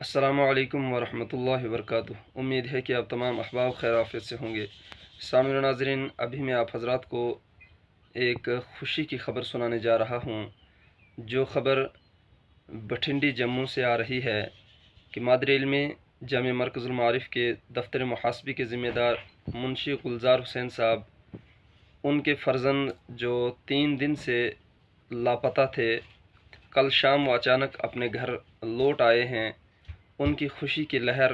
अस्सलामु अलैकुम वरहमतुल्लाहि वबरकातुह। उम्मीद है कि आप तमाम अहबाब खैर आफियत से होंगे। सामईन व नाज़रीन, अभी मैं आप हज़रात को एक ख़ुशी की ख़बर सुनाने जा रहा हूँ। जो ख़बर बठिंडी जम्मू से आ रही है कि मादर इल्म जामिया मरकज़ुल मारिफ के दफ्तर मुहासबी के ज़िम्मेदार मुंशी गुलजार हुसैन साहब, उनके फ़र्जंद जो 3 दिन से लापता थे, कल शाम वो अचानक अपने घर लौट आए हैं। उनकी खुशी की लहर,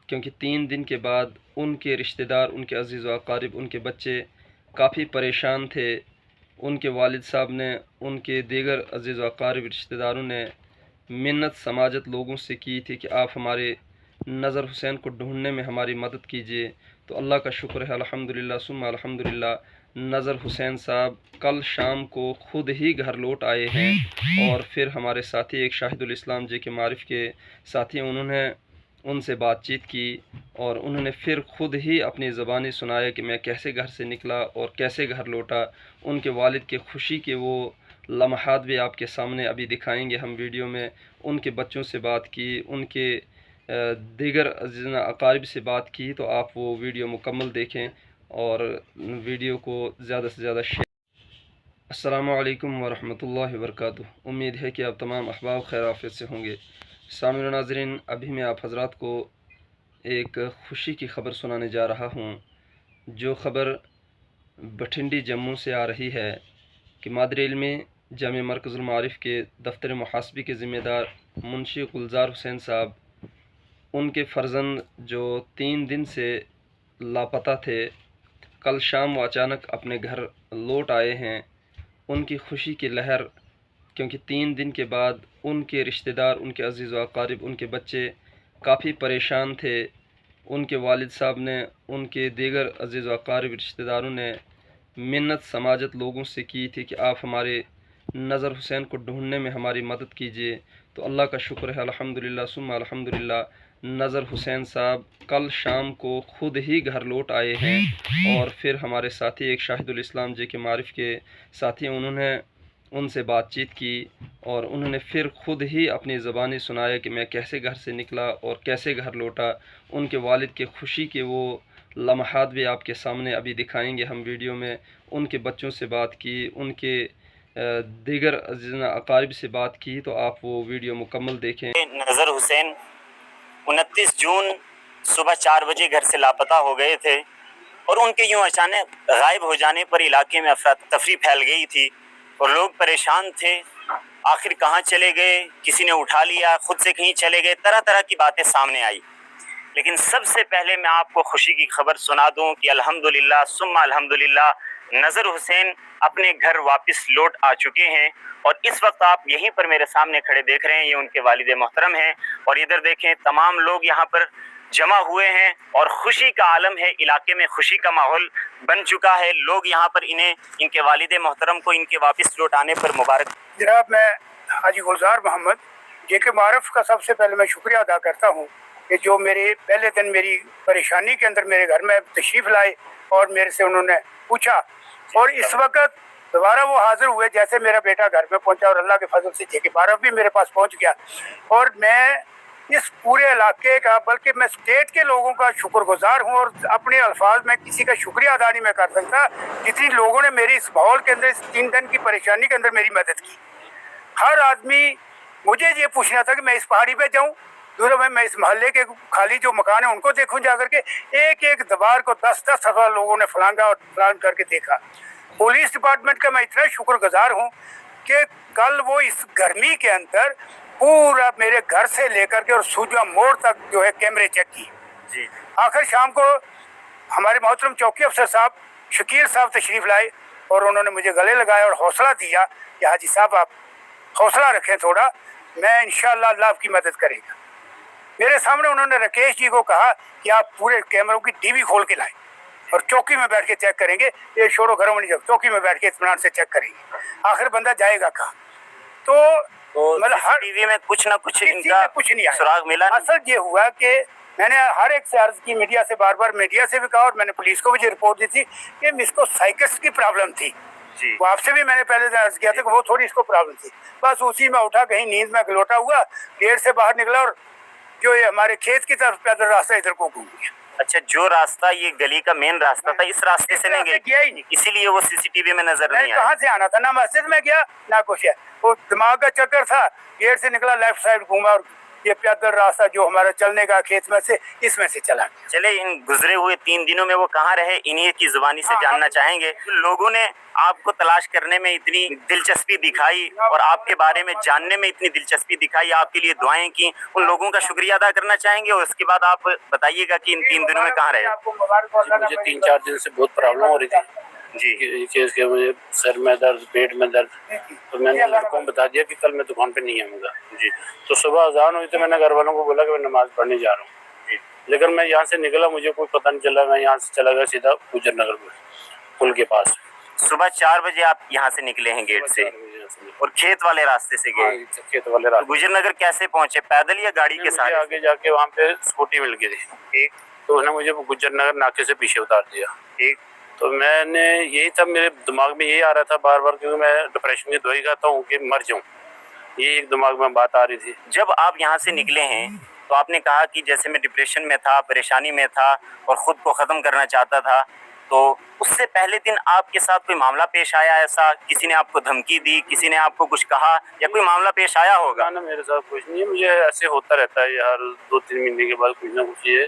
क्योंकि 3 दिन के बाद उनके रिश्तेदार, उनके अज़ीज़ व अक़ारिब, उनके बच्चे काफ़ी परेशान थे। उनके वालिद साहब ने, उनके दीगर अज़ीज़ व अक़ारिब रिश्तेदारों ने मिन्नत समाजत लोगों से की थी कि आप हमारे नज़र हुसैन को ढूंढने में हमारी मदद कीजिए। तो अल्लाह का शुक्र है, अल्हम्दुलिल्लाह सुम्मा अल्हम्दुलिल्लाह, नज़र हुसैन साहब कल शाम को ख़ुद ही घर लौट आए हैं। और फिर हमारे साथी एक शाहिदुल इस्लाम जे के मारिफ के साथी, उन्होंने उनसे बातचीत की और उन्होंने फिर ख़ुद ही अपनी ज़बानी सुनाया कि मैं कैसे घर से निकला और कैसे घर लौटा। उनके वालिद के खुशी के वो लम्हात भी आपके सामने अभी दिखाएंगे हम वीडियो में। उनके बच्चों से बात की, उनके दीगर अज़ीज़ अक़ारिब से बात की। तो आप वो वीडियो मुकम्मल देखें और वीडियो को ज़्यादा से ज़्यादा शेयर। अस्सलामु अलैकुम वरहमतुल्लाहि वबरकातुह। उम्मीद है कि आप तमाम अहबाब खैर आफियत से होंगे। सामईन व नाज़रीन, अभी मैं आप हज़रात को एक ख़ुशी की ख़बर सुनाने जा रहा हूँ। जो ख़बर बठिंडी जम्मू से आ रही है कि मादर इल्म जामिया मरकज़ुल मारिफ के दफ्तर मुहासबी के ज़िम्मेदार मुंशी गुलजार हुसैन साहब, उनके फ़र्जंद जो 3 दिन से लापता थे, कल शाम वो अचानक अपने घर लौट आए हैं। उनकी खुशी की लहर, क्योंकि 3 दिन के बाद उनके रिश्तेदार, उनके अज़ीज़ व अक़ारिब, उनके बच्चे काफ़ी परेशान थे। उनके वालिद साहब ने, उनके दीगर अज़ीज़ व अक़ारिब रिश्तेदारों ने मिन्नत समाजत लोगों से की थी कि आप हमारे नज़र हुसैन को ढूंढने में हमारी मदद कीजिए। तो अल्लाह का शुक्र है, अल्हम्दुलिल्लाह सुम्मा अल्हम्दुलिल्लाह, नज़र हुसैन साहब कल शाम को ख़ुद ही घर लौट आए हैं। और फिर हमारे साथी एक शाहिदुल इस्लाम जे के मारिफ के साथी, उन्होंने उनसे बातचीत की और उन्होंने फिर ख़ुद ही अपनी ज़बानी सुनाया कि मैं कैसे घर से निकला और कैसे घर लौटा। उनके वालिद के खुशी के वो लम्हात भी आपके सामने अभी दिखाएंगे हम वीडियो में। उनके बच्चों से बात की, उनके दीगर अज़ीज़ अक़ारिब से बात की। तो आप वो वीडियो मुकम्मल देखें। नज़र हुसैन 29 जून सुबह 4 बजे घर से लापता हो गए थे और उनके यूं अचानक गायब हो जाने पर इलाके में अफरा तफरी फैल गई थी और लोग परेशान थे। आखिर कहाँ चले गए, किसी ने उठा लिया, खुद से कहीं चले गए, तरह तरह की बातें सामने आई। लेकिन सबसे पहले मैं आपको खुशी की खबर सुना दूं कि अल्हम्दुलिल्लाह सुम्मा अल्हम्दुलिल्लाह, नज़र हुसैन अपने घर वापस लौट आ चुके हैं। और इस वक्त आप यहीं पर मेरे सामने खड़े देख रहे हैं, ये उनके वालिद मोहतरम हैं। और इधर देखें, तमाम लोग यहाँ पर जमा हुए हैं और खुशी का आलम है, इलाके में खुशी का माहौल बन चुका है। लोग यहाँ पर इन्हें, इनके वालिद मोहतरम को इनके वापस लौट आने पर मुबारक। जनाब, मैं हाजी गुलजार मोहम्मद जे के मारिफ का सबसे पहले मैं शुक्रिया अदा करता हूँ कि जो मेरे पहले दिन मेरी परेशानी के अंदर मेरे घर में तशरीफ़ लाए और मेरे से उन्होंने पूछा और इस वक्त दोबारा वो हाजिर हुए। जैसे मेरा बेटा घर में पहुंचा और अल्लाह के फजल से जे के मारिफ भी मेरे पास पहुंच गया। और मैं इस पूरे इलाके का, बल्कि मैं स्टेट के लोगों का शुक्रगुजार हूँ और अपने अल्फाज में किसी का शुक्रिया अदा नहीं मैं कर सकता जितनी लोगों ने मेरी इस माहौल के अंदर, इस 3 दिन की परेशानी के अंदर मेरी मदद की। हर आदमी, मुझे ये पूछना था कि मैं इस पहाड़ी पे जाऊं, दूसरा मैं इस मोहल्ले के खाली जो मकान है उनको देखूं जाकर के। एक एक दीवार को 10-10 दफा लोगों ने फलांगा और फलांग करके देखा। पुलिस डिपार्टमेंट का मैं इतना शुक्रगुजार हूँ कि कल वो इस गर्मी के अंदर पूरा मेरे घर से लेकर के और सूजा मोड़ तक जो है कैमरे चेक किए जी। आखिर शाम को हमारे मोहतरम चौकी अफसर साहब शकील साहब तशरीफ़ लाए और उन्होंने मुझे गले लगाया और हौसला दिया कि हाजी साहब आप हौसला रखें थोड़ा, मैं इंशाअल्लाह अल्लाह आपकी मदद करेगा। मेरे सामने उन्होंने राकेश जी को कहा कि आप पूरे कैमरों की टीवी खोल के लाएं और चौकी में बैठ के चेक करेंगे, ये शोरों घरों में नहीं, चौकी में बैठ के इत्मीनान से चेक करेंगे। आखिर बंदा जाएगा कहाँ? तो मतलब हर टीवी में कुछ ना कुछ इनका कुछ नहीं आया, सुराग मिला। असल ये हुआ कि मैंने हर एक से अर्ज की, मीडिया से, बार बार मीडिया से भी कहा और मैंने पुलिस को भी रिपोर्ट दी थी कि इसको साइकिस्ट की प्रॉब्लम थी जी। वो आपसे भी मैंने पहले अर्ज किया था कि वो थोड़ी इसको प्रॉब्लम थी। बस उसी में उठा, कहीं नींद में गलोटा हुआ, गेट से बाहर निकला और जो ये हमारे खेत की तरफ पैदल रास्ता इधर को घूम गया। अच्छा, जो रास्ता ये गली का मेन रास्ता था, इस रास्ते से नहीं गया ही नहीं, इसीलिए वो सीसीटीवी में नजर नहीं आया। कहाँ से आना था, ना मस्जिद में गया ना कुछ है, वो दिमाग का चक्कर था, गेट से निकला लेफ्ट साइड घूमा और ये पैदल रास्ता जो हमारा चलने का खेत में से इसमें से चला गया। चले, इन गुजरे हुए 3 दिनों में वो कहाँ रहे, इन्हीं की जुबानी से जानना चाहेंगे। लोगों ने आपको तलाश करने में इतनी दिलचस्पी दिखाई और आपके बारे में जानने में इतनी दिलचस्पी दिखाई, आपके लिए दुआएं की, उन लोगों का शुक्रिया अदा करना चाहेंगे। और उसके बाद आप बताइएगा कि इन 3 दिनों में कहाँ रहे। मुझे 3-4 दिन से बहुत प्रॉब्लम हो रही थी जी, मुझे सर में दर्द, पेट में दर्द, तो मैंने लड़कों को बता दिया कि कल मैं दुकान पे नहीं आऊँगा जी। तो सुबह अजान हुई तो मैंने घर वालों को बोला कि मैं नमाज पढ़ने जा रहा हूँ, लेकिन मैं यहाँ से निकला, मुझे कोई पता नहीं चला, मैं यहाँ से चला गया सीधा गुजर नगर पुल के पास। सुबह 4 बजे आप यहाँ से निकले हैं गेट से और खेत वाले रास्ते से गए? खेत वाले रास्ते। गुजर नगर कैसे पहुँचे, पैदल या गाड़ी के साथ? आगे जाके वहाँ पे स्कूटी मिल गई थी, ठीक, तो उन्होंने मुझे गुजर नगर नाके से पीछे उतार दिया, ठीक। तो मैंने यही था, मेरे दिमाग में यही आ रहा था बार बार, क्योंकि मैं डिप्रेशन की दवाई खाता हूँ कि मर जाऊँ, ये एक दिमाग में बात आ रही थी। जब आप यहाँ से निकले हैं तो आपने कहा कि जैसे मैं डिप्रेशन में था, परेशानी में था और ख़ुद को ख़त्म करना चाहता था, तो उससे पहले दिन आपके साथ कोई मामला पेश आया ऐसा? किसी ने आपको धमकी दी, किसी ने आपको कुछ कहा या कोई मामला पेश आया होगा? ना, मेरे साथ कुछ नहीं है, मुझे ऐसे होता रहता है हर 2-3 महीने के बाद कुछ ना कुछ, ये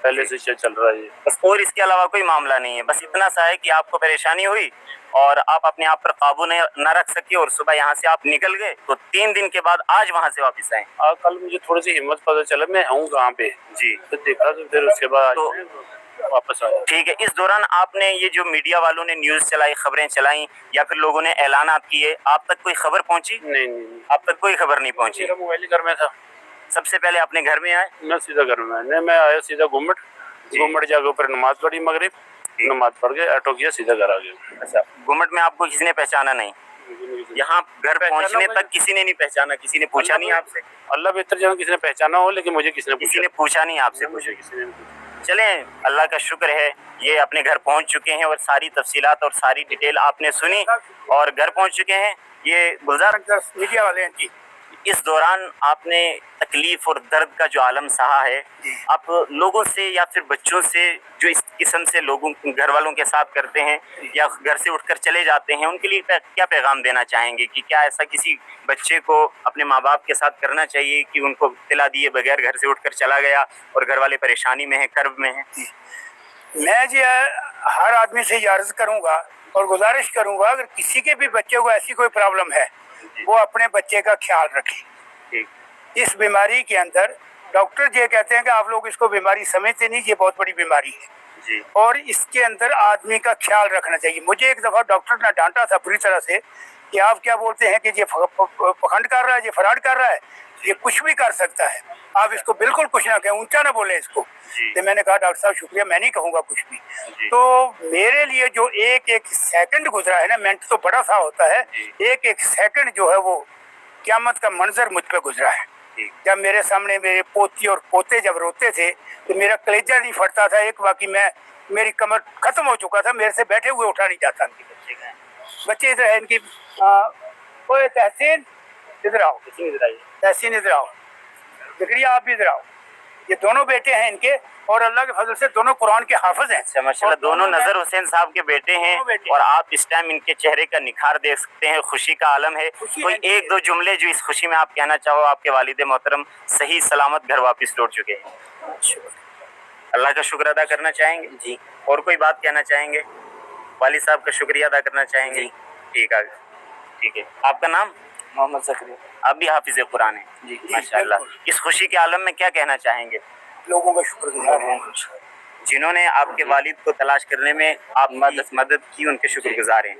पहले से चल रहा है बस, और इसके अलावा कोई मामला नहीं है। बस इतना सा है कि आपको परेशानी हुई और आप अपने आप पर काबू न रख सके और सुबह यहाँ से आप निकल गए, तो 3 दिन के बाद आज वहाँ से वापस आए। कल मुझे थोड़ी सी हिम्मत पता चला मैं हूँ कहाँ पे जी, तो देखा, तो फिर उसके बाद तो वापस आया। ठीक है, इस दौरान आपने ये जो मीडिया वालों ने न्यूज़ चलाई, खबरें चलाई या फिर लोगों ने ऐलानात किए, आप तक कोई खबर पहुँची? नहीं, आप तक कोई खबर नहीं पहुँची? मेरा मोबाइल घर में था। सबसे पहले अपने घर में आए? मैं सीधा घर में आया, मैं आया सीधा घुमट जाके ऊपर नमाज पढ़ी, मगरिब नमाज पढ़ के ऑटो किया, सीधा घर आ गया। अच्छा, घुमट में आपको किसी ने पहचाना नहीं? यहाँ घर पहुँचने तक किसी ने नहीं पहचाना? किसी ने पूछा नहीं आपसे? अल्लाह बेहतर जाने, किसी ने पहचाना हो, लेकिन मुझे किसी ने पूछा नहीं आपसे कुछ? चलें, अल्लाह का शुक्र है ये अपने घर पहुँच चुके हैं और सारी तफसीलात और सारी डिटेल आपने सुनी और घर पहुँच चुके हैं। ये गुलजार मीडिया वाले हैं जी, इस दौरान आपने तकलीफ और दर्द का जो आलम सहा है, आप लोगों से या फिर बच्चों से जो इस किस्म से लोगों घर वालों के साथ करते हैं या घर से उठकर चले जाते हैं, उनके लिए क्या पैगाम देना चाहेंगे कि क्या ऐसा किसी बच्चे को अपने माँ बाप के साथ करना चाहिए कि उनको इत्तला दिए बगैर घर से उठकर चला गया और घर वाले परेशानी में हैं, कर्ब में हैं? मैं जी हर आदमी से अर्ज करूँगा और गुजारिश करूँगा, अगर किसी के भी बच्चे को ऐसी कोई प्रॉब्लम है, वो अपने बच्चे का ख्याल रखें। इस बीमारी के अंदर डॉक्टर ये कहते हैं कि आप लोग इसको बीमारी समझते नहीं, ये बहुत बड़ी बीमारी है जी। और इसके अंदर आदमी का ख्याल रखना चाहिए। मुझे एक दफ़ा डॉक्टर ने डांटा था बुरी तरह से कि आप क्या बोलते हैं कि ये पखंड कर रहा है, ये फराड कर रहा है, ये कुछ भी कर सकता है, आप इसको बिल्कुल कुछ ना कहें, ऊंचा ना बोले इसको। तो मैंने कहा डॉक्टर साहब शुक्रिया, मैं नहीं कहूँगा कुछ भी। तो मेरे लिए जो एक सेकंड गुजरा है ना, मिनट तो बड़ा सा होता है, एक सेकंड जो है वो क़यामत का मंजर मुझ पे गुजरा है। जब मेरे सामने मेरे पोती और पोते जब रोते थे तो मेरा कलेजा नहीं फटता था। एक बाकी मेरी कमर खत्म हो चुका था, मेरे से बैठे हुए उठा नहीं जाता। बच्चे इधर है इनकी, ओए तहसीन इधर आओ, तहसीन इधर आओ, जकरिया आप भी इधर आओ। ये दोनों बेटे हैं इनके और अल्लाह के फजल से दोनों कुरान के हाफिज हैं। अच्छा, माशाल्लाह, दोनों नजर हुसैन साहब के बेटे हैं और आप इस टाइम इनके चेहरे का निखार देख सकते हैं, खुशी का आलम है। कोई 1-2 जुमले जो इस खुशी में आप कहना चाहो, आपके वालिद मोहतरम सही सलामत घर वापस लौट चुके हैं, अल्लाह का शुक्र अदा करना चाहेंगे जी? और कोई बात कहना चाहेंगे? वालिद साहब का शुक्रिया अदा करना चाहेंगे? ठीक है। आपका नाम? मोहम्मद ज़करिया। आप भी हाफिज़ कुरान हैं जी, माशाल्लाह। इस खुशी के आलम में क्या कहना चाहेंगे? लोगों का शुक्रगुजार हैं जिन्होंने आपके वालिद को तलाश करने में आप मदद की, उनके शुक्रगुजार हैं।